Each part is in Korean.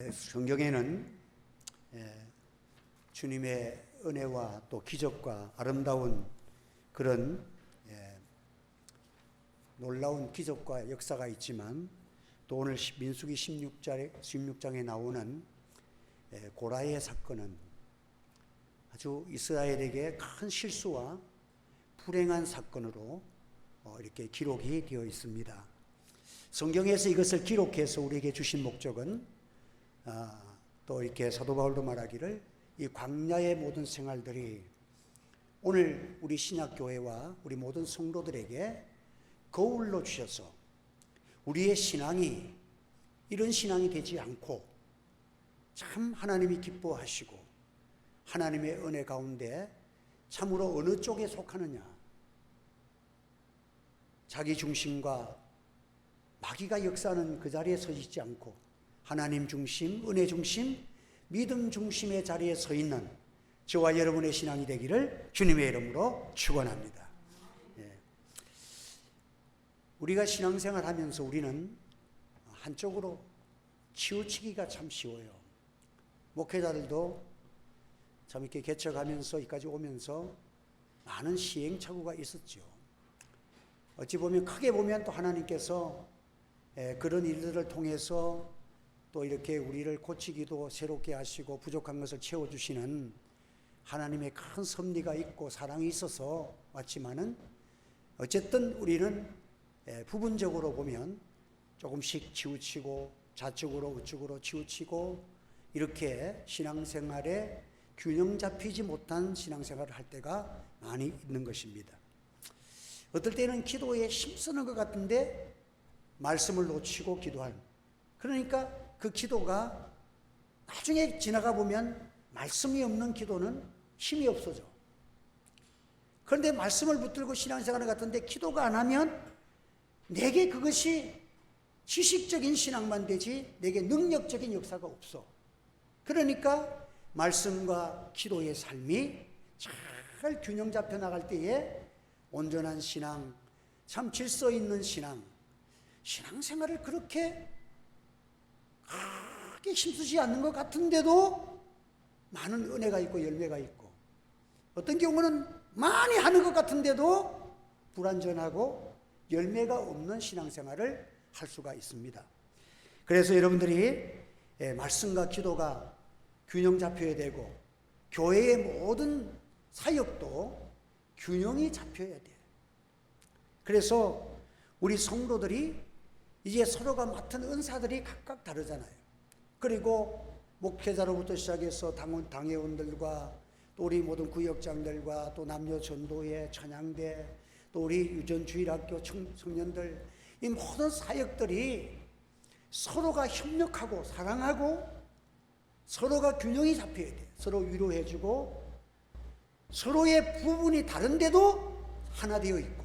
성경에는 주님의 은혜와 또 기적과 아름다운 그런 놀라운 기적과 역사가 있지만, 또 오늘 민수기 16장에 나오는 고라의 사건은 아주 이스라엘에게 큰 실수와 불행한 사건으로 이렇게 기록이 되어 있습니다. 성경에서 이것을 기록해서 우리에게 주신 목적은 또 이렇게 사도 바울도 말하기를 이 광야의 모든 생활들이 오늘 우리 신약교회와 우리 모든 성도들에게 거울로 주셔서 우리의 신앙이 이런 신앙이 되지 않고 참 하나님이 기뻐하시고 하나님의 은혜 가운데 참으로 어느 쪽에 속하느냐, 자기 중심과 마귀가 역사하는 그 자리에 서 있지 않고 하나님 중심, 은혜 중심, 믿음 중심의 자리에 서 있는 저와 여러분의 신앙이 되기를 주님의 이름으로 축원합니다. 우리가 신앙생활 하면서 우리는 한쪽으로 치우치기가 참 쉬워요. 목회자들도 참 이렇게 개척하면서 여기까지 오면서 많은 시행착오가 있었죠. 어찌 보면 크게 보면 또 하나님께서 그런 일들을 통해서 또 이렇게 우리를 고치기도 새롭게 하시고 부족한 것을 채워주시는 하나님의 큰 섭리가 있고 사랑이 있어서 왔지만은, 어쨌든 우리는 부분적으로 보면 조금씩 치우치고 좌측으로 우측으로 치우치고 이렇게 신앙생활에 균형 잡히지 못한 신앙생활을 할 때가 많이 있는 것입니다. 어떨 때는 기도에 힘쓰는 것 같은데 말씀을 놓치고 기도하는, 그러니까 그 기도가 나중에 지나가 보면 말씀이 없는 기도는 힘이 없어져. 그런데 말씀을 붙들고 신앙생활을 같은데 기도가 안 하면 내게 그것이 지식적인 신앙만 되지 내게 능력적인 역사가 없어. 그러니까 말씀과 기도의 삶이 잘 균형 잡혀 나갈 때에 온전한 신앙, 참 질서 있는 신앙생활을 그렇게 크게 힘쓰지 않는 것 같은데도 많은 은혜가 있고 열매가 있고, 어떤 경우는 많이 하는 것 같은데도 불완전하고 열매가 없는 신앙생활을 할 수가 있습니다. 그래서 여러분들이 말씀과 기도가 균형 잡혀야 되고 교회의 모든 사역도 균형이 잡혀야 돼요. 그래서 우리 성도들이 이제 서로가 맡은 은사들이 각각 다르잖아요. 그리고 목회자로부터 시작해서 당회원들과 또 우리 모든 구역장들과 또 남녀 전도회, 찬양대, 또 우리 유전주일학교 청년들, 이 모든 사역들이 서로가 협력하고 사랑하고 서로가 균형이 잡혀야 돼요. 서로 위로해주고 서로의 부분이 다른데도 하나 되어 있고,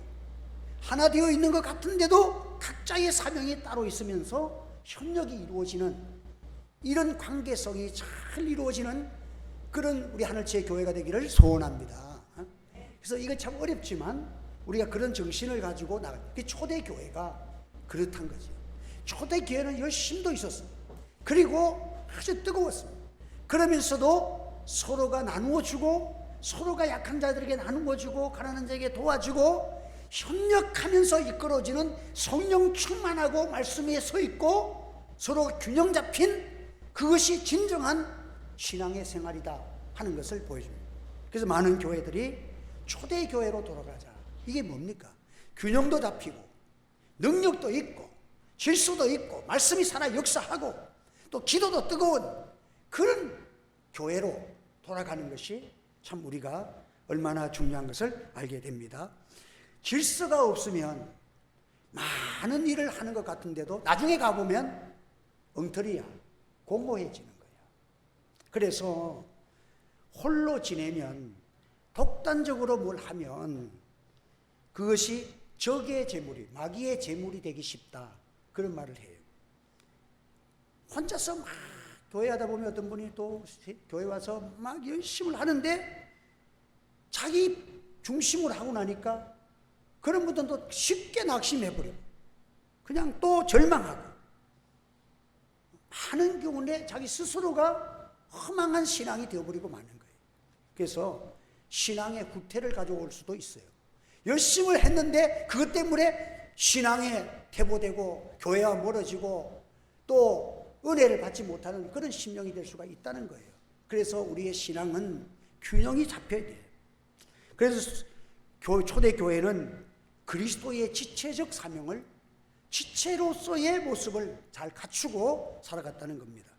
하나 되어 있는 것 같은데도 각자의 사명이 따로 있으면서 협력이 이루어지는 이런 관계성이 잘 이루어지는 그런 우리 하늘지의 교회가 되기를 소원합니다. 그래서 이건 참 어렵지만 우리가 그런 정신을 가지고 나가요. 초대교회가 그렇단 거죠. 초대교회는 열심도 있었어요. 그리고 아주 뜨거웠습니다. 그러면서도 서로가 나누어주고 서로가 약한 자들에게 나누어주고 가난한 자에게 도와주고 협력하면서 이끌어지는 성령 충만하고 말씀 위에 서 있고 서로 균형 잡힌 그것이 진정한 신앙의 생활이다 하는 것을 보여줍니다. 그래서 많은 교회들이 초대교회로 돌아가자. 이게 뭡니까? 균형도 잡히고 능력도 있고 질서도 있고 말씀이 살아 역사하고 또 기도도 뜨거운 그런 교회로 돌아가는 것이 참 우리가 얼마나 중요한 것을 알게 됩니다. 질서가 없으면 많은 일을 하는 것 같은데도 나중에 가보면 엉터리야, 공고해지는 거야. 그래서 홀로 지내면, 독단적으로 뭘 하면 그것이 적의 재물이, 마귀의 재물이 되기 쉽다, 그런 말을 해요. 혼자서 막 교회 하다 보면 어떤 분이 또 교회 와서 막 열심을 하는데 자기 중심으로 하고 나니까 그런 분들은 또 쉽게 낙심해버려요. 그냥 또 절망하고 많은 경우에 자기 스스로가 허망한 신앙이 되어버리고 마는 거예요. 그래서 신앙의 후퇴를 가져올 수도 있어요. 열심을 했는데 그것 때문에 신앙에 퇴보되고 교회와 멀어지고 또 은혜를 받지 못하는 그런 심령이 될 수가 있다는 거예요. 그래서 우리의 신앙은 균형이 잡혀야 돼요. 그래서 초대교회는 그리스도의 지체적 사명을 지체로서의 모습을 잘 갖추고 살아갔다는 겁니다.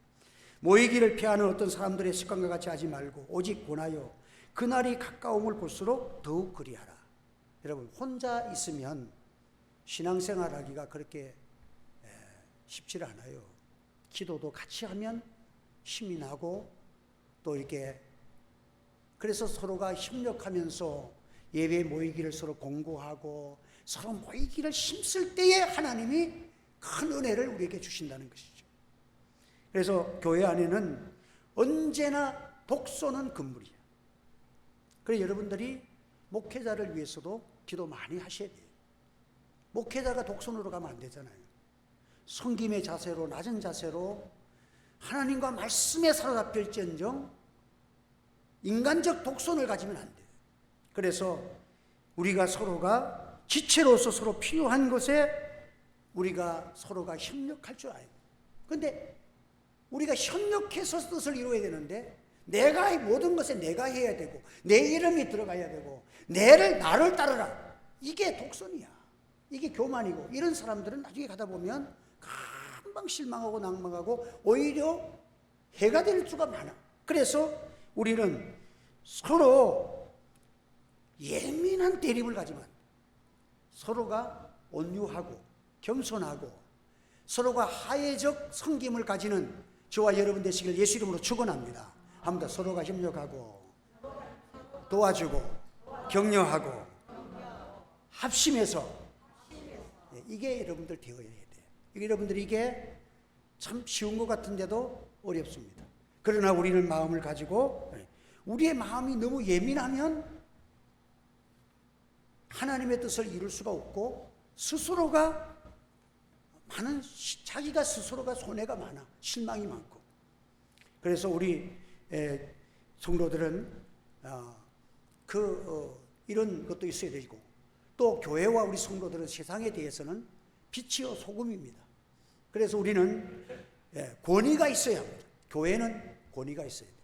모이기를 피하는 어떤 사람들의 습관과 같이 하지 말고 오직 권하여 그날이 가까움을 볼수록 더욱 그리하라. 여러분, 혼자 있으면 신앙생활하기가 그렇게 쉽지 않아요. 기도도 같이 하면 힘이 나고 또 이렇게 그래서 서로가 협력하면서 예배 모이기를 서로 공고하고 서로 모이기를 힘쓸 때에 하나님이 큰 은혜를 우리에게 주신다는 것이죠. 그래서 교회 안에는 언제나 독소는 금물이에요. 그래서 여러분들이 목회자를 위해서도 기도 많이 하셔야 돼요. 목회자가 독선으로 가면 안 되잖아요. 섬김의 자세로, 낮은 자세로 하나님과 말씀에 사로잡힐지언정 인간적 독선을 가지면 안 돼요. 그래서 우리가 서로가 지체로서 서로 필요한 것에 우리가 서로가 협력할 줄 알아요. 그런데 우리가 협력해서 뜻을 이루어야 되는데 내가 모든 것에 내가 해야 되고 내 이름이 들어가야 되고 나를 따르라. 이게 독선이야. 이게 교만이고 이런 사람들은 나중에 가다 보면 금방 실망하고 낭망하고 오히려 해가 될 수가 많아. 그래서 우리는 서로 예민한 대립을 가지만 서로가 온유하고 겸손하고 서로가 하회적 섬김을 가지는 저와 여러분 되시길 예수 이름으로 축원합니다. 한 번 더 서로가 협력하고 도와주고 격려하고 합심해서 이게 여러분들 되어야 돼요. 이게 참 쉬운 것 같은데도 어렵습니다. 그러나 우리는 마음을 가지고 우리의 마음이 너무 예민하면 하나님의 뜻을 이룰 수가 없고 스스로가 자기가 스스로가 손해가 많아. 실망이 많고. 그래서 우리 성도들은 이런 것도 있어야 되고 또 교회와 우리 성도들은 세상에 대해서는 빛이요 소금입니다. 그래서 우리는 권위가 있어야 합니다. 교회는 권위가 있어야 돼요.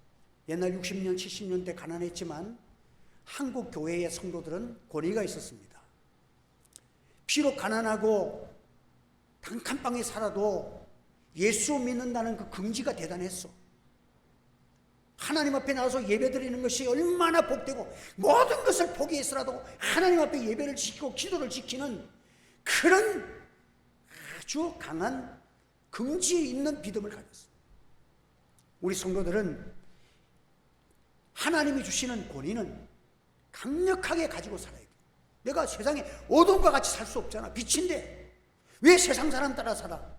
옛날 60년, 70년대 가난했지만 한국 교회의 성도들은 권위가 있었습니다. 비록 가난하고 단칸방에 살아도 예수 믿는다는 그 긍지가 대단했어. 하나님 앞에 나와서 예배드리는 것이 얼마나 복되고 모든 것을 포기해서라도 하나님 앞에 예배를 지키고 기도를 지키는 그런 아주 강한 긍지에 있는 믿음을 가졌어. 우리 성도들은 하나님이 주시는 권위는 강력하게 가지고 살아야 돼. 내가 세상에 어둠과 같이 살 수 없잖아. 빛인데 왜 세상 사람 따라 살아?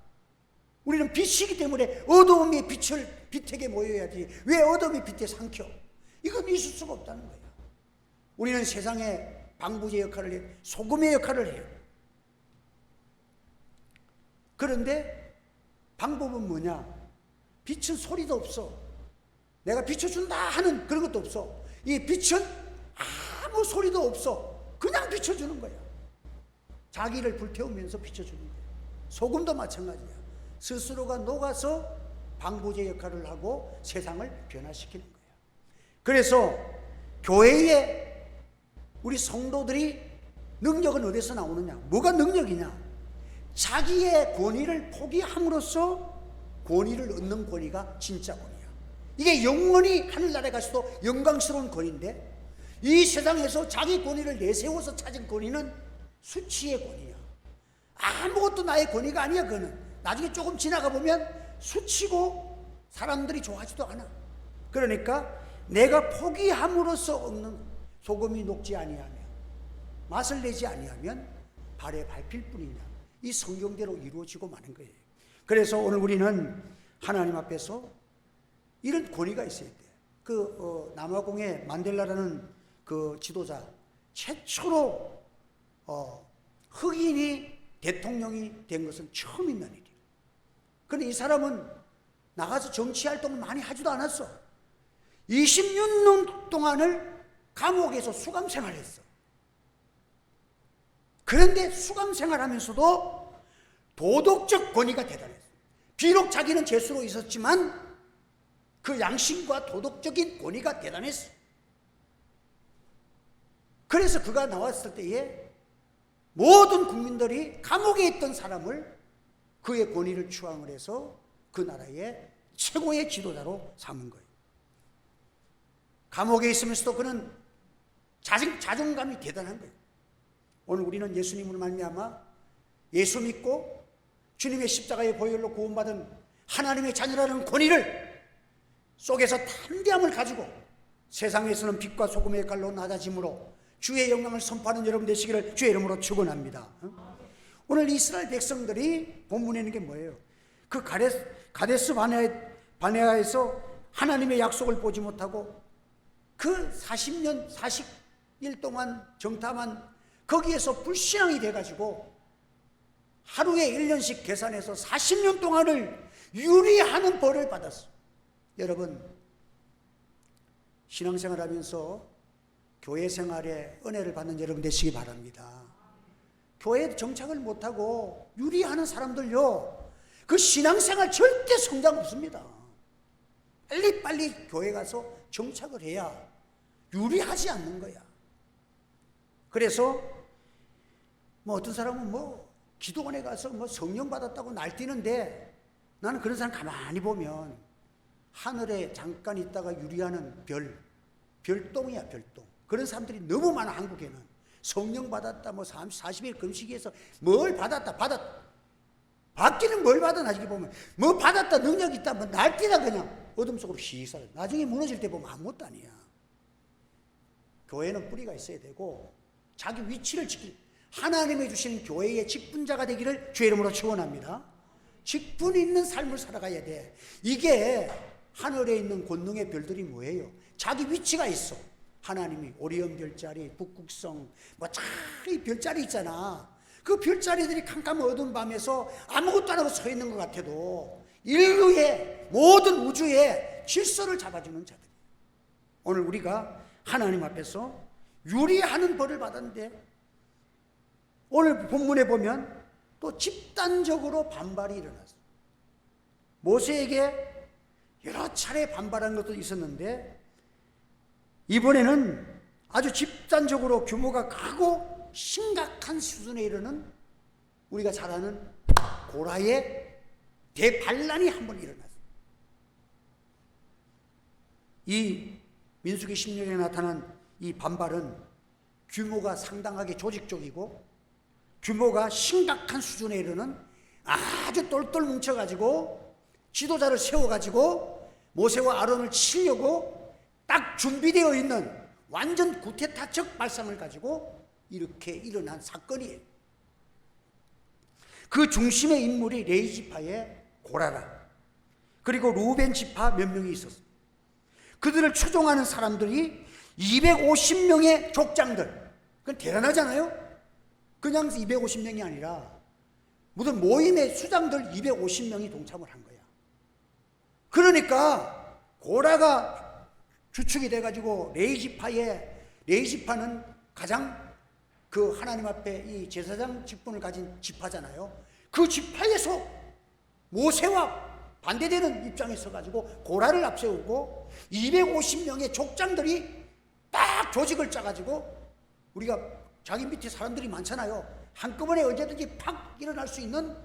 우리는 빛이기 때문에 어두움이 빛에게 모여야지. 왜 어둠이 빛에 삼켜? 이건 있을 수가 없다는 거야. 우리는 세상에 방부제 역할을 해요. 소금의 역할을 해요. 그런데 방법은 뭐냐? 빛은 소리도 없어. 내가 비춰준다 하는 그런 것도 없어. 이 빛은 아무 소리도 없어. 그냥 비춰주는 거야. 자기를 불태우면서 비춰주는 거야. 소금도 마찬가지야. 스스로가 녹아서 방부제 역할을 하고 세상을 변화시키는 거야. 그래서 교회에 우리 성도들이 능력은 어디서 나오느냐? 뭐가 능력이냐? 자기의 권위를 포기함으로써 권위를 얻는 권위가 진짜 권위야. 이게 영원히 하늘나라에 가서도 영광스러운 권위인데 이 세상에서 자기 권위를 내세워서 찾은 권위는 수치의 권위야. 아무것도 나의 권위가 아니야. 그거는 나중에 조금 지나가 보면 수치고 사람들이 좋아하지도 않아. 그러니까 내가 포기함으로써 얻는 소금이 녹지 아니하며 맛을 내지 아니하면 발에 밟힐 뿐이냐. 이 성경대로 이루어지고 마는 거예요. 그래서 오늘 우리는 하나님 앞에서 이런 권위가 있어야 돼. 남아공의 만델라라는 그 지도자 최초로 흑인이 대통령이 된 것은 처음 있는 일이에요. 그런데 이 사람은 나가서 정치 활동을 많이 하지도 않았어. 26년 동안을 감옥에서 수감 생활했어. 그런데 수감 생활하면서도 도덕적 권위가 대단했어. 비록 자기는 죄수로 있었지만 그 양심과 도덕적인 권위가 대단했어. 그래서 그가 나왔을 때에 모든 국민들이 감옥에 있던 사람을 그의 권위를 추앙을 해서 그 나라의 최고의 지도자로 삼은 거예요. 감옥에 있으면서도 그는 자존감이 대단한 거예요. 오늘 우리는 예수님으로 말미암아 예수 믿고 주님의 십자가의 보혈로 구원받은 하나님의 자녀라는 권위를 속에서 담대함을 가지고 세상에서는 빛과 소금의 역할로 낮아짐으로 주의 영광을 선포하는 여러분 되시기를 주의 이름으로 축원합니다. 오늘 이스라엘 백성들이 본문에 있는 게 뭐예요? 그 가데스 바네아에서 하나님의 약속을 보지 못하고 그 40년 40일 동안 정탐한 거기에서 불신앙이 돼가지고 하루에 1년씩 계산해서 40년 동안을 유리하는 벌을 받았어. 여러분, 신앙생활하면서 교회 생활에 은혜를 받는 여러분 되시기 바랍니다. 교회에 정착을 못하고 유리하는 사람들요, 그 신앙생활 절대 성장 없습니다. 빨리빨리 교회 가서 정착을 해야 유리하지 않는 거야. 그래서 어떤 사람은 기도원에 가서 성령 받았다고 날뛰는데, 나는 그런 사람 가만히 보면 하늘에 잠깐 있다가 유리하는 별똥이야, 별똥. 그런 사람들이 너무 많아. 한국에는 성령 받았다, 40일 금식에서 뭘 받았다, 받기는 뭘 받아. 나중에 보면 받았다, 능력 있다, 날뛰다 그냥 어둠 속으로 씩 살아. 나중에 무너질 때 보면 아무것도 아니야. 교회는 뿌리가 있어야 되고 자기 위치를 지킬, 하나님이 주시는 교회의 직분자가 되기를 주의 이름으로 축원합니다. 직분 있는 삶을 살아가야 돼. 이게 하늘에 있는 권능의 별들이 뭐예요? 자기 위치가 있어. 하나님이 오리온 별자리, 북극성, 이 별자리 있잖아. 그 별자리들이 캄캄한 어두운 밤에서 아무것도 안 하고 서 있는 것 같아도 인류의 모든 우주의 질서를 잡아주는 자들. 오늘 우리가 하나님 앞에서 유리하는 벌을 받았는데, 오늘 본문에 보면 또 집단적으로 반발이 일어났어요. 모세에게 여러 차례 반발한 것도 있었는데, 이번에는 아주 집단적으로 규모가 크고 심각한 수준에 이르는, 우리가 잘 아는 고라의 대반란이 한번 일어났어요. 이 민수기 16년에 나타난 이 반발은 규모가 상당하게 조직적이고 규모가 심각한 수준에 이르는, 아주 똘똘 뭉쳐가지고 지도자를 세워가지고 모세와 아론을 치려고 딱 준비되어 있는 완전 구테타적 발상을 가지고 이렇게 일어난 사건이에요. 그 중심의 인물이 레위 지파의 고라라, 그리고 루벤 지파 몇 명이 있었어요. 그들을 추종하는 사람들이 250명의 족장들. 그건 대단하잖아요. 그냥 250명이 아니라 무슨 모임의 수장들 250명이 동참을 한 거야. 그러니까 고라가 주축이 돼가지고 레위 지파는 가장 그 하나님 앞에 이 제사장 직분을 가진 지파잖아요. 그 지파에서 모세와 반대되는 입장에 서가지고 고라를 앞세우고 250명의 족장들이 딱 조직을 짜가지고, 우리가 자기 밑에 사람들이 많잖아요. 한꺼번에 언제든지 팍 일어날 수 있는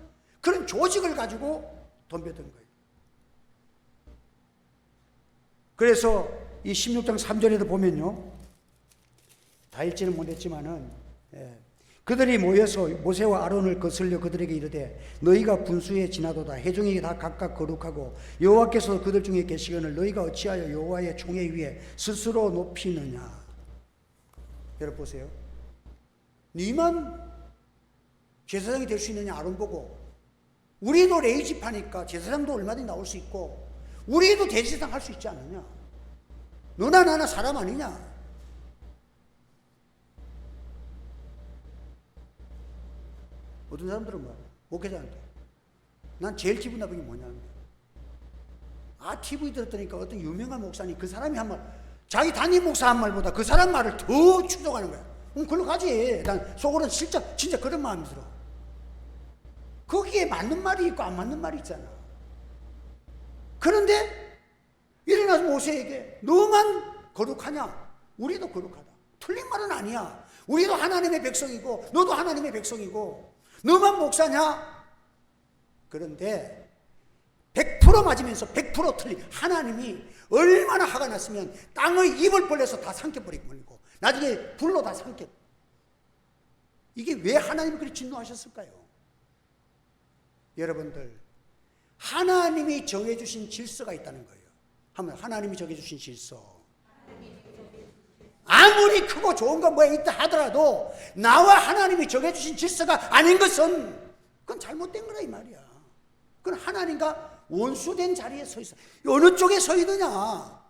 그런 조직을 가지고 덤벼든 거예요. 그래서 이 16장 3절에도 보면요, 다 읽지는 못했지만은 그들이 모여서 모세와 아론을 거슬려 그들에게 이르되 너희가 분수에 지나도다. 회중이 다 각각 거룩하고 여호와께서 그들 중에 계시거늘 너희가 어찌하여 여호와의 총회 위에 스스로 높이느냐. 여러분 보세요. 니만 제사장이 될 수 있느냐. 아론 보고, 우리도 레위 지파니까 제사장도 얼마든지 나올 수 있고 우리도 대제사장 할 수 있지 않느냐. 너나 나나 사람 아니냐. 어떤 사람들은 목회자한테 난 제일 기분 나쁜 게 뭐냐면, TV 들었더니까 어떤 유명한 목사님 그 사람이 한 말, 자기 담임 목사 한 말보다 그 사람 말을 더 추종하는 거야. 그걸로 가지. 난 속으로는 진짜 그런 마음이 들어. 거기에 맞는 말이 있고 안 맞는 말이 있잖아. 그런데 일어나서 모세에게 너만 거룩하냐? 우리도 거룩하다. 틀린 말은 아니야. 우리도 하나님의 백성이고 너도 하나님의 백성이고 너만 목사냐? 그런데 100% 맞으면서 100% 틀린 하나님이 얼마나 화가 났으면 땅의 입을 벌려서 다 삼켜버리고 나중에 불로 다 삼켜. 이게 왜 하나님이 그렇게 진노하셨을까요? 여러분들, 하나님이 정해주신 질서가 있다는 거예요. 하나님이 정해주신 질서. 아무리 크고 좋은 거 뭐가 있다 하더라도 나와 하나님이 정해주신 질서가 아닌 것은 그건 잘못된 거라 이 말이야. 그건 하나님과 원수된 자리에 서 있어. 어느 쪽에 서 있느냐.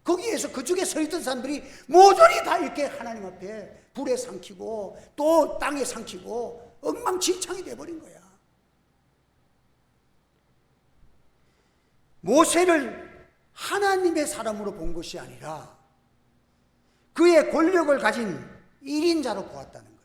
거기에서 그쪽에 서 있던 사람들이 모조리 다 이렇게 하나님 앞에 불에 삼키고 또 땅에 삼키고 엉망진창이 돼버린 거야. 모세를 하나님의 사람으로 본 것이 아니라 그의 권력을 가진 1인자로 보았다는 거예요.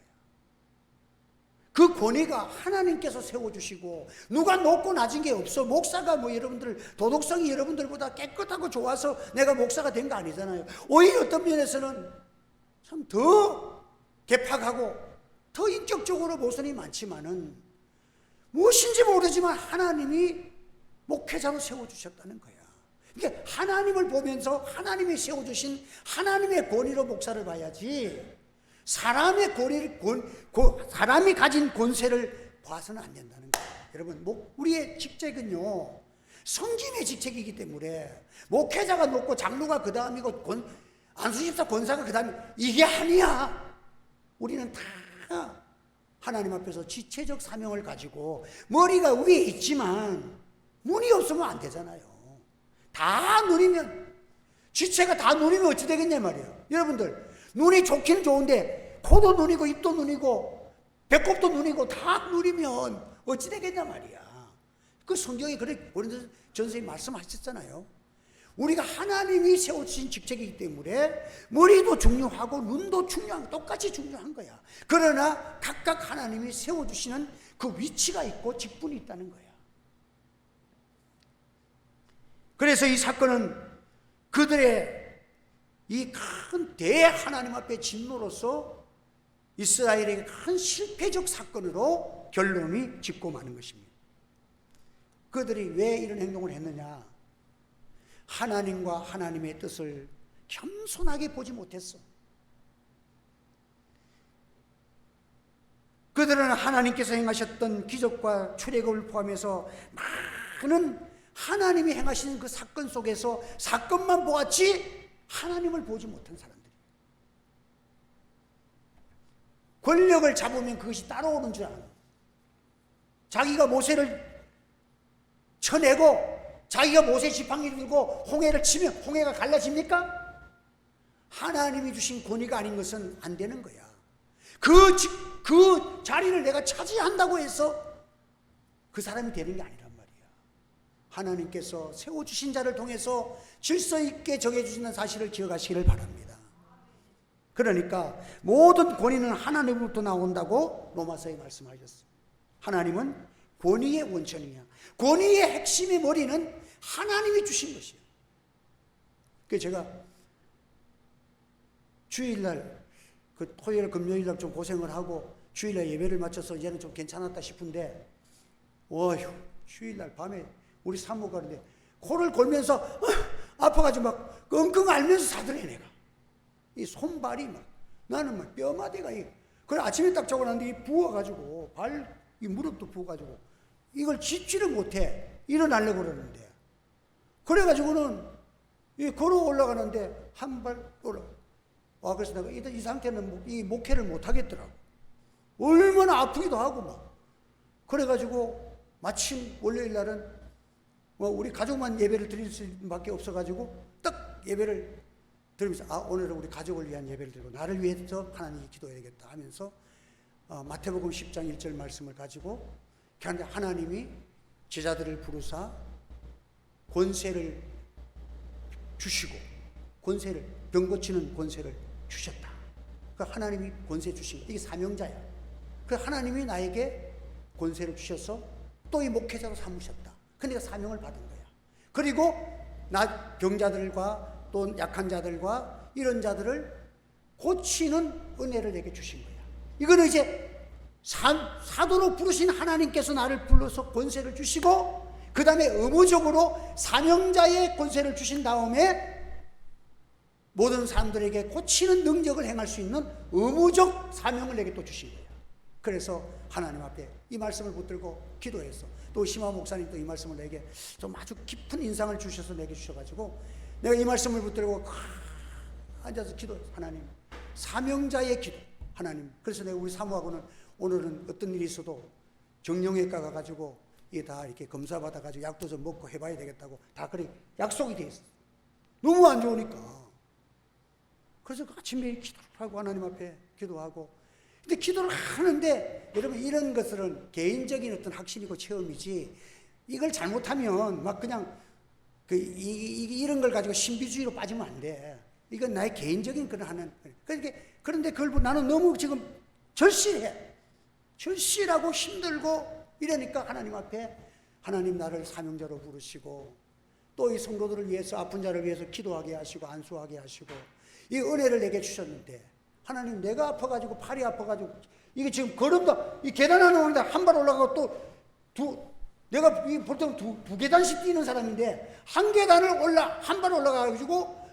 그 권위가 하나님께서 세워주시고 누가 높고 낮은 게 없어. 목사가 뭐 여러분들 도덕성이 여러분들보다 깨끗하고 좋아서 내가 목사가 된 거 아니잖아요. 오히려 어떤 면에서는 참 더 개팍하고 더 인격적으로 모순이 많지만은 무엇인지 모르지만 하나님이 목회자로 세워주셨다는 거야. 그러니까 하나님을 보면서 하나님이 세워주신 하나님의 권위로 목사를 봐야지 사람의 사람이 가진 권세를 봐서는 안 된다는 거예요. 여러분, 우리의 직책은요 성김의 직책이기 때문에 목회자가 높고 장로가 그 다음이고 안수집사 권사가 그 다음이 이게 아니야. 우리는 다 하나님 앞에서 지체적 사명을 가지고 머리가 위에 있지만 눈이 없으면 안 되잖아요. 다 눈이면, 지체가 다 눈이면 어찌 되겠냐 말이에요. 여러분들, 눈이 좋긴 좋은데 코도 눈이고 입도 눈이고 배꼽도 눈이고 다 눈이면 어찌 되겠냐 말이야. 그 성경에 그래 고린도전서에 말씀하셨잖아요. 우리가 하나님이 세워주신 직책이기 때문에 머리도 중요하고 눈도 중요한, 똑같이 중요한 거야. 그러나 각각 하나님이 세워주시는 그 위치가 있고 직분이 있다는 거야. 그래서 이 사건은 그들의 이 큰 대하나님 앞에 진노로서 이스라엘에게 큰 실패적 사건으로 결론이 짓고 마는 것입니다. 그들이 왜 이런 행동을 했느냐? 하나님과 하나님의 뜻을 겸손하게 보지 못했어. 그들은 하나님께서 행하셨던 기적과 출애굽을 포함해서 많은 하나님이 행하시는 그 사건 속에서 사건만 보았지 하나님을 보지 못한 사람들이에요. 권력을 잡으면 그것이 따라오는 줄 아는 거예요. 자기가 모세를 쳐내고 자기가 모세 지팡이를 들고 홍해를 치면 홍해가 갈라집니까? 하나님이 주신 권위가 아닌 것은 안 되는 거야. 그 자리를 내가 차지한다고 해서 그 사람이 되는 게 아니란 말이야. 하나님께서 세워주신 자를 통해서 질서 있게 정해주시는 사실을 기억하시기를 바랍니다. 그러니까 모든 권위는 하나님으로부터 나온다고 로마서에 말씀하셨어요. 하나님은 권위의 원천이야. 권위의 핵심의 머리는 하나님이 주신 것이에요. 그래서 제가 주일날 그 토요일 금요일날 좀 고생을 하고 주일날 예배를 마쳐서 이제는 좀 괜찮았다 싶은데 어휴 주일날 밤에 우리 사모 가는데 코를 골면서 아파가지고 막 끙끙 앓면서 사더래 내가. 이 손발이 막 나는 막 뼈마디가 그래 아침에 딱 자고 났는데 이 부어가지고 이 무릎도 부어가지고 이걸 짚지를 못해. 일어나려고 그러는데 그래가지고는 걸어 올라가는데 한 발 올라. 그래서 내가 이 상태는 이 목회를 못 하겠더라고. 얼마나 아프기도 하고 막. 그래가지고 마침 월요일 날은 우리 가족만 예배를 드릴 수밖에 없어가지고 딱 예배를 들으면서 오늘은 우리 가족을 위한 예배를 드리고 나를 위해서 하나님이 기도해야겠다 하면서 마태복음 10장 1절 말씀을 가지고 하나님이 제자들을 부르사 권세를 주시고, 권세를, 병 고치는 권세를 주셨다. 그 하나님이 권세 주신 거, 이게 사명자야. 그 하나님이 나에게 권세를 주셔서 또 이 목회자로 삼으셨다. 그러니까 사명을 받은 거야. 그리고 나 병자들과 또 약한 자들과 이런 자들을 고치는 은혜를 내게 주신 거야. 이거는 이제 사도로 부르신 하나님께서 나를 불러서 권세를 주시고, 그 다음에 의무적으로 사명자의 권세를 주신 다음에 모든 사람들에게 고치는 능력을 행할 수 있는 의무적 사명을 내게 또 주신 거예요. 그래서 하나님 앞에 이 말씀을 붙들고 기도했어. 또 심화 목사님도 이 말씀을 내게 좀 아주 깊은 인상을 주셔서 내게 주셔가지고 내가 이 말씀을 붙들고 앉아서 기도했어. 하나님, 사명자의 기도. 하나님, 그래서 내가 우리 사모하고는 오늘은 어떤 일이 있어도 정형외과 가가지고 이게 다 이렇게 검사 받아가지고 약도 좀 먹고 해봐야 되겠다고 다 그렇게 약속이 돼 있어. 너무 안 좋으니까. 그래서 아침에 기도를 하고 하나님 앞에 기도하고. 근데 기도를 하는데 여러분, 이런 것들은 개인적인 어떤 확신이고 체험이지, 이걸 잘못하면 막 그냥 이런 걸 가지고 신비주의로 빠지면 안 돼. 이건 나의 개인적인 그런 하는. 그런데 그걸 나는 너무 지금 절실해. 절실하고 힘들고 이러니까 하나님 앞에, 하나님 나를 사명자로 부르시고 또 이 성도들을 위해서, 아픈 자를 위해서 기도하게 하시고 안수하게 하시고 이 은혜를 내게 주셨는데, 하나님, 내가 아파가지고 팔이 아파가지고 이게 지금 걸음도 이 계단 하나 오는데 한 발 올라가고 또 내가 보통 두 계단씩 뛰는 사람인데 한 계단을 한 발 올라가가지고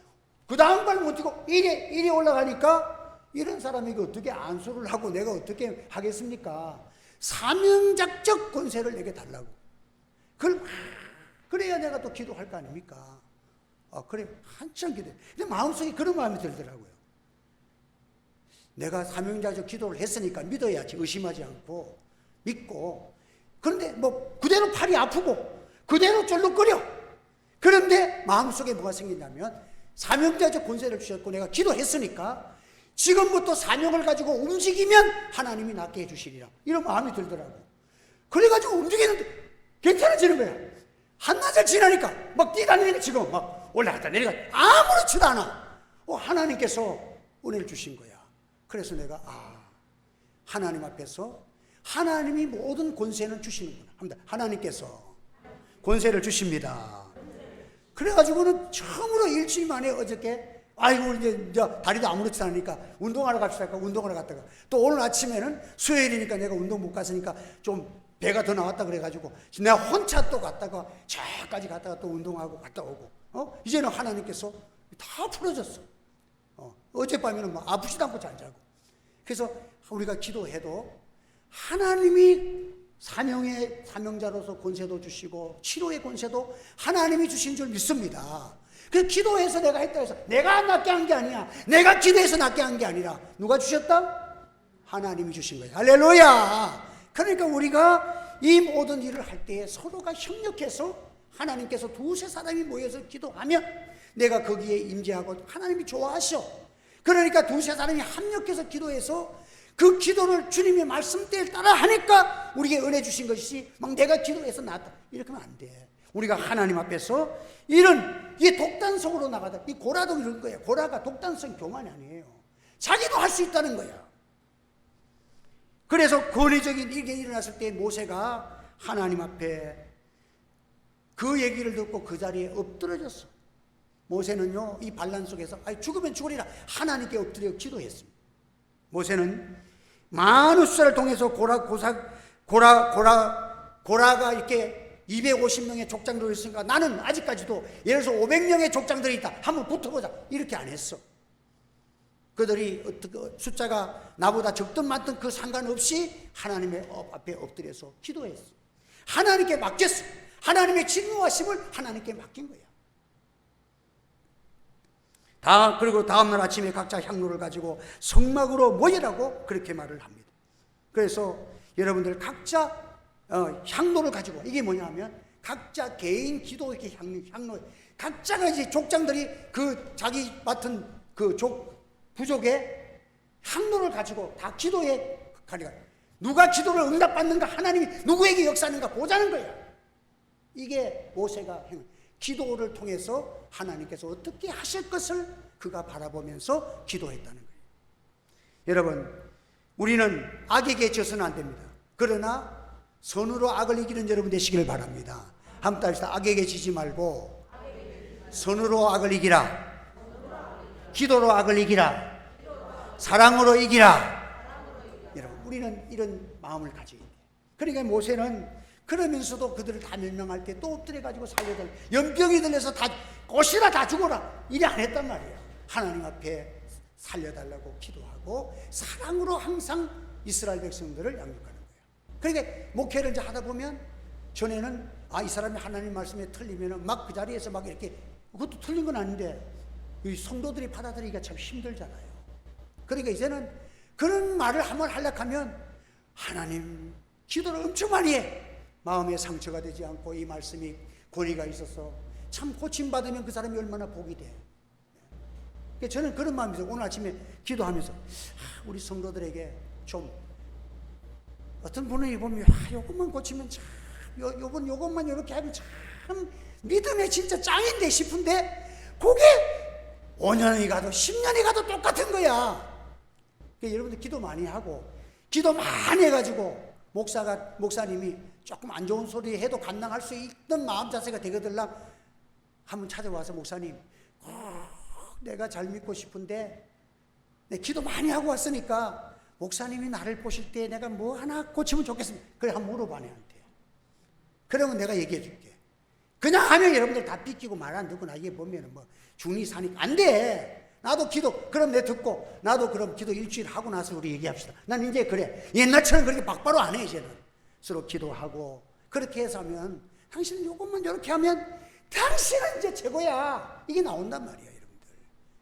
그 다음 발 못 뛰고 이리 올라가니까 이런 사람에게 어떻게 안수를 하고 내가 어떻게 하겠습니까? 사명자적 권세를 내게 달라고. 그래야 내가 또 기도할 거 아닙니까? 그래, 한참 기도해. 근데 마음속에 그런 마음이 들더라고요. 내가 사명자적 기도를 했으니까 믿어야지, 의심하지 않고 믿고. 그런데 뭐 그대로 팔이 아프고 그대로 쫄룩거려. 그런데 마음속에 뭐가 생긴다면, 사명자적 권세를 주셨고 내가 기도했으니까 지금부터 사명을 가지고 움직이면 하나님이 낫게 해주시리라, 이런 마음이 들더라고요. 그래가지고 움직이는데 괜찮아지는 거야. 한낮을 지나니까 막 뛰다니니까 지금 막 올라갔다 내려갔다 아무렇지도 않아. 하나님께서 은혜를 주신 거야. 그래서 내가 하나님 앞에서 하나님이 모든 권세는 주시는구나 합니다. 하나님께서 권세를 주십니다. 그래가지고는 처음으로 일주일 만에 어저께, 아이고 이제 다리도 아무렇지 않으니까 운동하러 갑시다. 운동하러 갔다가 또 오늘 아침에는 수요일이니까 내가 운동 못 갔으니까 좀 배가 더 나왔다 그래가지고 내가 혼자 또 갔다가 저까지 갔다가 또 운동하고 갔다 오고. 이제는 하나님께서 다 풀어졌어. 어젯밤에는 막 아프지도 않고 잘 자고. 그래서 우리가 기도해도 하나님이 사명자로서 권세도 주시고 치료의 권세도 하나님이 주신 줄 믿습니다. 그래서 기도해서 내가 했다 해서 내가 낫게 한 게 아니야. 내가 기도해서 낫게 한 게 아니라 누가 주셨다? 하나님이 주신 거예요. 할렐루야. 그러니까 우리가 이 모든 일을 할 때에 서로가 협력해서, 하나님께서 두세 사람이 모여서 기도하면 내가 거기에 임재하고 하나님이 좋아하셔. 그러니까 두세 사람이 합력해서 기도해서 그 기도를 주님의 말씀대로 따라 하니까 우리에게 은혜 주신 것이 막 내가 기도해서 나왔다, 이렇게 하면 안 돼. 우리가 하나님 앞에서 이 독단성으로 나가다. 이 고라도 이런 거예요. 고라가 독단성 교만이 아니에요. 자기도 할 수 있다는 거야. 그래서 권위적인 일이 일어났을 때 모세가 하나님 앞에 그 얘기를 듣고 그 자리에 엎드려졌어. 모세는요, 이 반란 속에서 죽으면 죽으리라 하나님께 엎드려 기도했습니다. 모세는 많은 수사를 통해서 고라가 이렇게 250명의 족장들이 있으니까 나는 아직까지도 예를 들어서 500명의 족장들이 있다, 한번 붙어보자, 이렇게 안 했어. 그들이 숫자가 나보다 적든 많든 그 상관없이 하나님의 앞에 엎드려서 기도했어. 하나님께 맡겼어. 하나님의 진노하심을 하나님께 맡긴 거야. 그리고 다음날 아침에 각자 향로를 가지고 성막으로 모이라고 그렇게 말을 합니다. 그래서 여러분들 각자 향로를 가지고, 이게 뭐냐면 각자 개인 기도 이렇게 향로, 각자가 이제 족장들이 그 자기 맡은 그 부족의 향로를 가지고 다 기도에 가리가, 누가 기도를 응답받는가, 하나님이 누구에게 역사하는가 보자는 거야. 이게 모세가 기도를 통해서 하나님께서 어떻게 하실 것을 그가 바라보면서 기도했다는 거예요. 여러분, 우리는 악에게 져서는 안 됩니다. 그러나 선으로 악을 이기는 여러분 되시기를 바랍니다. 한번 따라합시다. 악에게 지지 말고 선으로 악을 이기라. 기도로 악을 이기라. 사랑으로 이기라. 여러분, 우리는 이런 마음을 가져야 돼요. 그러니까 모세는 그러면서도 그들을 다 멸망할 때 또 엎드려가지고 살려달라. 연병이 들려서 다 꽃이라 다 죽어라. 이래 안 했단 말이에요. 하나님 앞에 살려달라고 기도하고 사랑으로 항상 이스라엘 백성들을 양육하는 거예요. 그러니까 목회를 이제 하다 보면 전에는 이 사람이 하나님 말씀에 틀리면은 막 그 자리에서 막 이렇게, 그것도 틀린 건 아닌데 이 성도들이 받아들이기가 참 힘들잖아요. 그러니까 이제는 그런 말을 한번 하려고 하면 하나님 기도를 엄청 많이 해. 마음에 상처가 되지 않고 이 말씀이 권위가 있어서 참 고침받으면 그 사람이 얼마나 복이 돼. 그러니까 저는 그런 마음이죠. 오늘 아침에 기도하면서 우리 성도들에게 좀 어떤 분이 보면 요것만 고치면 참 요것만 이렇게 하면 참 믿음에 진짜 짱인데 싶은데 그게 5년이 가도 10년이 가도 똑같은 거야. 그러니까 여러분들 기도 많이 하고 기도 많이 해가지고 목사님이 조금 안 좋은 소리 해도 감당할 수 있는 마음 자세가 되거들라 한번 찾아와서 목사님 내가 잘 믿고 싶은데 내 기도 많이 하고 왔으니까 목사님이 나를 보실 때 내가 뭐 하나 고치면 좋겠습니다. 그래 한번 물어봐 내한테. 그러면 내가 얘기해 줄게. 그냥 하면 여러분들 다 삐끼고 말 안 듣고 나중에 보면은 뭐 중이 사니까 안 돼. 나도 기도 그럼 내 듣고 나도 그럼 기도 일주일 하고 나서 우리 얘기합시다. 난 이제 그래. 옛날처럼 그렇게 막바로 안 해. 이제는 서로 기도하고 그렇게 해서 하면 당신은 요것만 이렇게 하면 당신은 이제 최고야. 이게 나온단 말이야 여러분들.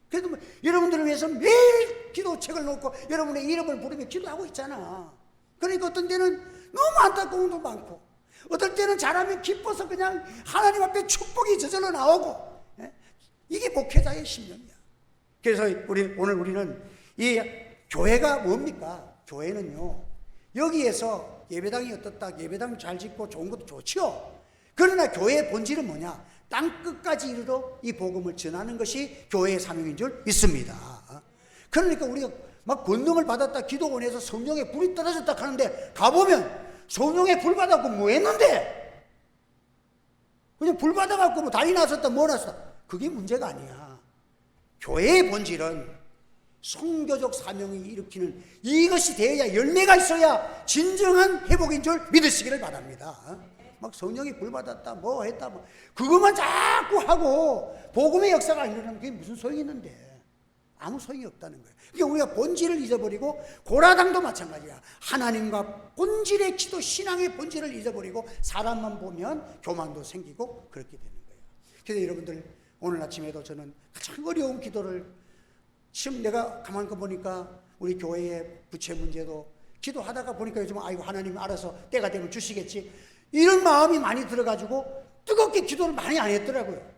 그래도 뭐 여러분들을 위해서 매일 기도책을 놓고 여러분의 이름을 부르며 기도하고 있잖아. 그러니까 어떤 때는 너무 안타까운 것도 많고 어떨 때는 잘하면 기뻐서 그냥 하나님 앞에 축복이 저절로 나오고. 이게 목회자의 신념이야. 그래서 오늘 우리는 이 교회가 뭡니까? 교회는요, 여기에서 예배당이 어떻다, 예배당 잘 짓고 좋은 것도 좋죠. 그러나 교회의 본질은 뭐냐? 땅 끝까지 이르러 이 복음을 전하는 것이 교회의 사명인 줄 믿습니다. 그러니까 우리가 막 권능을 받았다, 기도원에서 성령의 불이 떨어졌다 하는데 가보면 성령의 불 받았고 뭐 했는데? 그냥 불 받아갖고 뭐 달이 났었다, 뭐 났었다. 그게 문제가 아니야. 교회의 본질은 선교적 사명이 일으키는 이것이 되어야 열매가 있어야 진정한 회복인 줄 믿으시기를 바랍니다. 막 성령이 불받았다 뭐 했다 뭐 그것만 자꾸 하고 복음의 역사가 안 일어나면 그게 무슨 소용이 있는데 아무 소용이 없다는 거예요. 그러니까 우리가 본질을 잊어버리고 고라당도 마찬가지야. 하나님과 본질의 기도 신앙의 본질을 잊어버리고 사람만 보면 교만도 생기고 그렇게 되는 거예요. 그래서 여러분들 오늘 아침에도 저는 가장 어려운 기도를 지금 내가 가만히 보니까 우리 교회의 부채 문제도 기도하다가 보니까 요즘 아이고 하나님 알아서 때가 되면 주시겠지 이런 마음이 많이 들어가지고 뜨겁게 기도를 많이 안 했더라고요.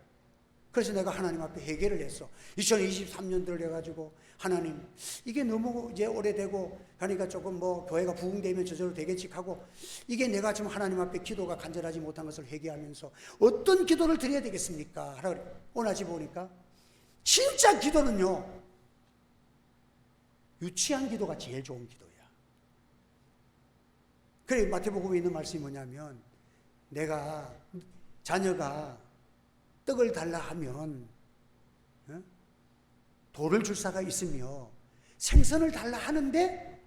그래서 내가 하나님 앞에 회개를 했어. 2023년도를 해가지고 하나님 이게 너무 이제 오래되고 하니까 조금 뭐 교회가 부흥되면 저절로 되겠지 하고 이게 내가 지금 하나님 앞에 기도가 간절하지 못한 것을 회개하면서 어떤 기도를 드려야 되겠습니까? 하라 그래. 오늘 아침 보니까 진짜 기도는요 유치한 기도가 제일 좋은 기도야. 그래 마태복음에 있는 말씀이 뭐냐면 내가 자녀가 떡을 달라 하면 돌을 줄 사가 있으며 생선을 달라 하는데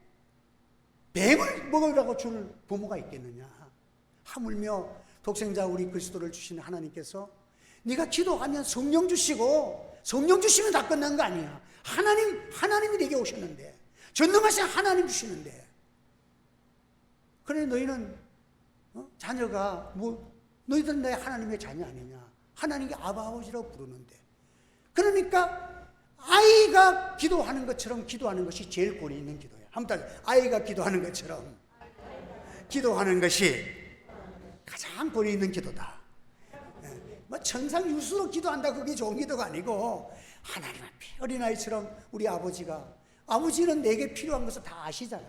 뱀을 먹으라고 줄 부모가 있겠느냐. 하물며 독생자 우리 그리스도를 주신 하나님께서 네가 기도하면 성령 주시고 성령 주시면 다 끝난 거 아니야. 하나님이 내게 오셨는데 전능하신 하나님 주시는데 그래 너희는 자녀가 뭐 너희들은 내 하나님의 자녀 아니냐. 하나님께 아버지라고 부르는데 그러니까 아이가 기도하는 것처럼 기도하는 것이 제일 권위 있는 기도야. 한번 아이가 기도하는 것처럼 기도하는 것이 가장 권위 있는 기도다. 뭐 천상 유수로 기도한다 그게 좋은 기도가 아니고 하나님 앞에 어린아이처럼 우리 아버지는 내게 필요한 것을 다 아시잖아.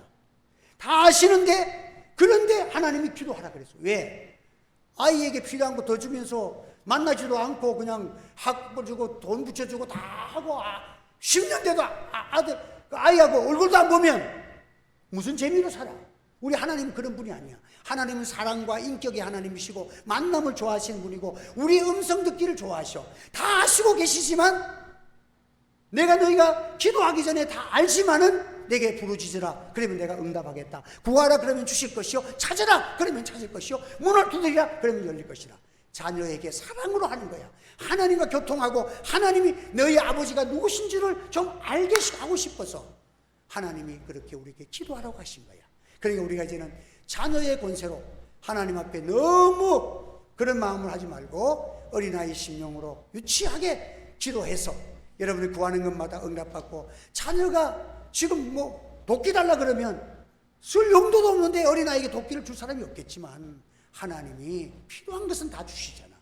다 아시는데 그런데 하나님이 기도하라 그랬어. 왜? 아이에게 필요한 거 더 주면서 만나지도 않고 그냥 학 주고 돈 붙여주고 다 하고 10년 돼도 아이하고 얼굴도 안 보면 무슨 재미로 살아? 우리 하나님은 그런 분이 아니야. 하나님은 사랑과 인격의 하나님이시고 만남을 좋아하시는 분이고 우리 음성 듣기를 좋아하셔. 다 아시고 계시지만 내가 너희가 기도하기 전에 다 알지만은 내게 부르짖으라 그러면 내가 응답하겠다. 구하라 그러면 주실 것이요, 찾으라 그러면 찾을 것이요, 문을 두드리라 그러면 열릴 것이라. 자녀에게 사랑으로 하는 거야. 하나님과 교통하고 하나님이 너희 아버지가 누구신지를 좀 알게 하고 싶어서 하나님이 그렇게 우리에게 기도하라고 하신 거야. 그러니까 우리가 이제는 자녀의 권세로 하나님 앞에 너무 그런 마음을 하지 말고 어린아이 심령으로 유치하게 기도해서 여러분이 구하는 것마다 응답받고, 자녀가 지금 뭐 도끼 달라 그러면 쓸 용도도 없는데 어린아이에게 도끼를 줄 사람이 없겠지만 하나님이 필요한 것은 다 주시잖아.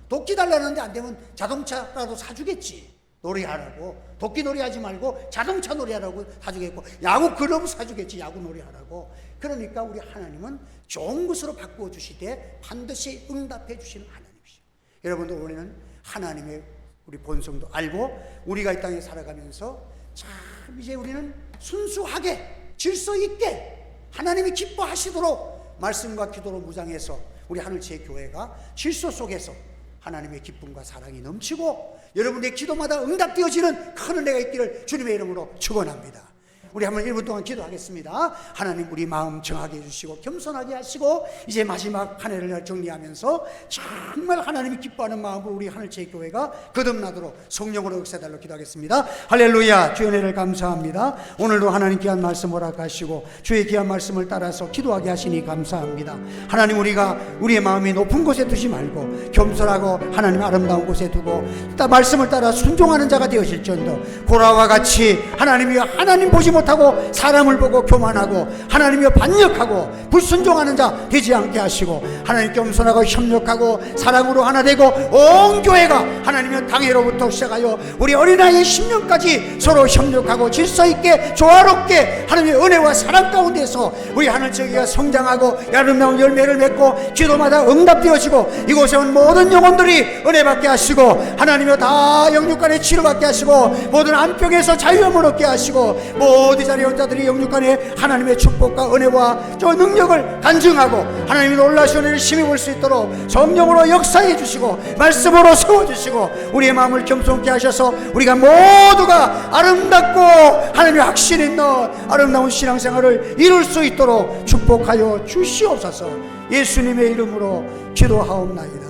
도끼 달라는데 안 되면 자동차라도 사주겠지. 놀이하라고. 도끼 놀이하지 말고 자동차 놀이하라고 사주겠고, 야구 글러브 사주겠지. 야구 놀이하라고. 그러니까 우리 하나님은 좋은 것으로 바꾸어 주시되 반드시 응답해 주시는 하나님이시죠. 여러분도 우리는 하나님의 우리 본성도 알고 우리가 이 땅에 살아가면서 참 이제 우리는 순수하게 질서 있게 하나님이 기뻐하시도록 말씀과 기도로 무장해서 우리 하늘지의 교회가 질서 속에서 하나님의 기쁨과 사랑이 넘치고 여러분의 기도마다 응답되어지는 큰 은혜가 있기를 주님의 이름으로 축원합니다. 우리 한번 1분 동안 기도하겠습니다. 하나님, 우리 마음 정하게 해주시고 겸손하게 하시고 이제 마지막 한 해를 정리하면서 정말 하나님이 기뻐하는 마음으로 우리 하늘지의 교회가 거듭나도록 성령으로 역사달라고 기도하겠습니다. 할렐루야. 주의 은혜를 감사합니다. 오늘도 하나님 귀한 말씀 허락하시고 주의 귀한 말씀을 따라서 기도하게 하시니 감사합니다. 하나님, 우리가 우리의 마음이 높은 곳에 두지 말고 겸손하고 하나님 아름다운 곳에 두고 말씀을 따라 순종하는 자가 되어질지언정 고라와 같이 하나님 보지 못하고 사람을 보고 교만하고 하나님이여 반역하고 불순종하는 자 되지 않게 하시고, 하나님 겸손하고 협력하고 사랑으로 하나 되고 온 교회가 하나님이여 당회로부터 시작하여 우리 어린아이의 10년까지 서로 협력하고 질서있게 조화롭게 하나님의 은혜와 사랑 가운데서 우리 하늘지기가 성장하고 아름다운 열매를 맺고 기도마다 응답되어지고 이곳에 온 모든 영혼들이 은혜 받게 하시고 하나님이여 다 영육간에 치료받게 하시고 모든 안병에서 자유함을 얻게 하시고 모든 자리에 온 자들이 영육간에 하나님의 축복과 은혜와 저 능력을 간증하고 하나님의 놀라신 은혜를 힘입을 수 있도록 성령으로 역사해 주시고 말씀으로 세워주시고 우리의 마음을 겸손케 하셔서 우리가 모두가 아름답고 하나님의 확신 있는 아름다운 신앙생활을 이룰 수 있도록 축복하여 주시옵소서. 예수님의 이름으로 기도하옵나이다.